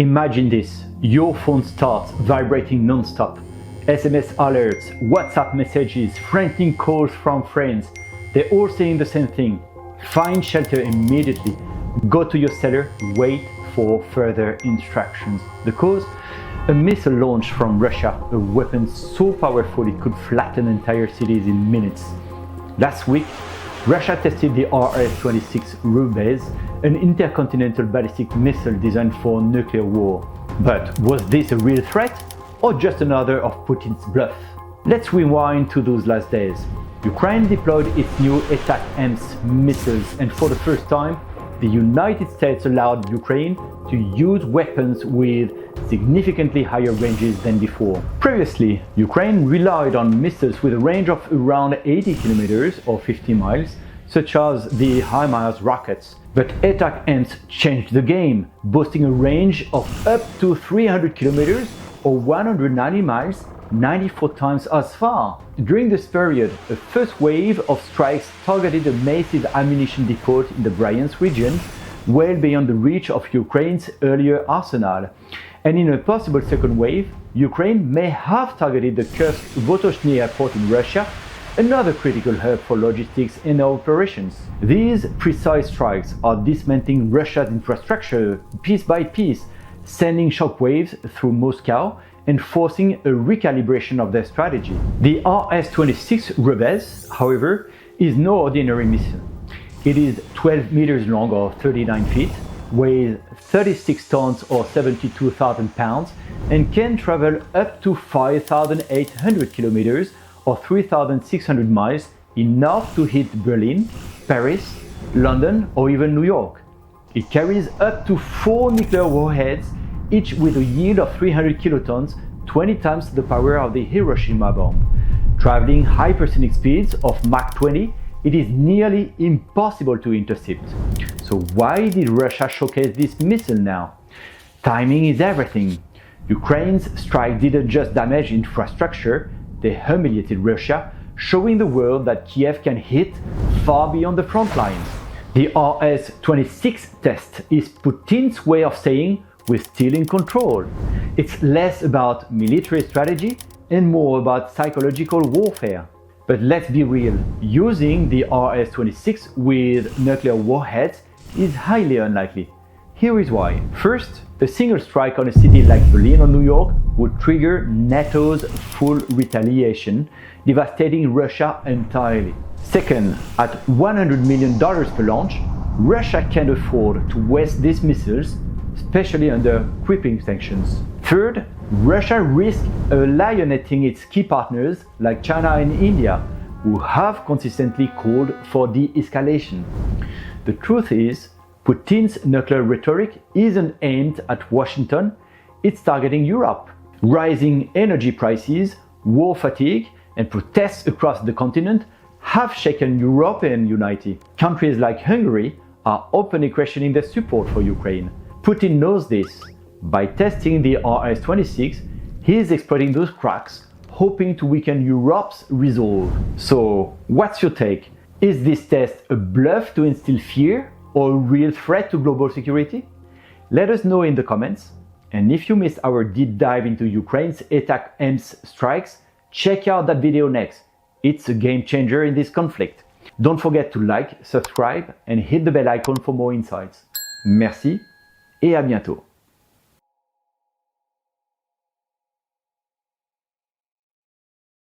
Imagine this, your phone starts vibrating non-stop. SMS alerts, WhatsApp messages, frantic calls from friends. They're all saying the same thing. Find shelter immediately. Go to your cellar, wait for further instructions. The cause? A missile launched from Russia, a weapon so powerful it could flatten entire cities in minutes. Last week, Russia tested the RS-26 Rubezh, an intercontinental ballistic missile designed for nuclear war. But was this a real threat, or just another of Putin's bluff? Let's rewind to those last days. Ukraine deployed its new ATACMS missiles, and for the first time, the United States allowed Ukraine to use weapons with significantly higher ranges than before. Previously, Ukraine relied on missiles with a range of around 80 kilometers or 50 miles, such as the HIMARS rockets. But ATACMS changed the game, boasting a range of up to 300 kilometers or 190 miles, 94 times as far. During this period, a first wave of strikes targeted a massive ammunition depot in the Bryansk region, well beyond the reach of Ukraine's earlier arsenal. And in a possible second wave, Ukraine may have targeted the Kursk-Votochny airport in Russia, another critical hub for logistics and operations. These precise strikes are dismantling Russia's infrastructure piece by piece, sending shockwaves through Moscow and forcing a recalibration of their strategy. The RS-26 Rubezh, however, is no ordinary missile. It is 12 meters long or 39 feet, weighs 36 tons or 72,000 pounds, and can travel up to 5,800 kilometers or 3,600 miles, enough to hit Berlin, Paris, London, or even New York. It carries up to 4 nuclear warheads, each with a yield of 300 kilotons, 20 times the power of the Hiroshima bomb. Traveling hypersonic speeds of Mach 20, it is nearly impossible to intercept. So why did Russia showcase this missile now? Timing is everything. Ukraine's strike didn't just damage infrastructure, they humiliated Russia, showing the world that Kiev can hit far beyond the front lines. The RS-26 test is Putin's way of saying we're still in control. It's less about military strategy and more about psychological warfare. But let's be real, using the RS-26 with nuclear warheads is highly unlikely. Here is why. First, a single strike on a city like Berlin or New York would trigger NATO's full retaliation, devastating Russia entirely. Second, at $100 million per launch, Russia can't afford to waste these missiles, especially under crippling sanctions. Third, Russia risks alienating its key partners like China and India, who have consistently called for de-escalation. The truth is, Putin's nuclear rhetoric isn't aimed at Washington, it's targeting Europe. Rising energy prices, war fatigue, and protests across the continent have shaken European unity. Countries like Hungary are openly questioning their support for Ukraine. Putin knows this. By testing the RS-26, he is exploiting those cracks, hoping to weaken Europe's resolve. So, what's your take? Is this test a bluff to instill fear or a real threat to global security? Let us know in the comments. And if you missed our deep dive into Ukraine's ATACMS strikes, check out that video next. It's a game changer in this conflict. Don't forget to like, subscribe and hit the bell icon for more insights. Merci et à bientôt.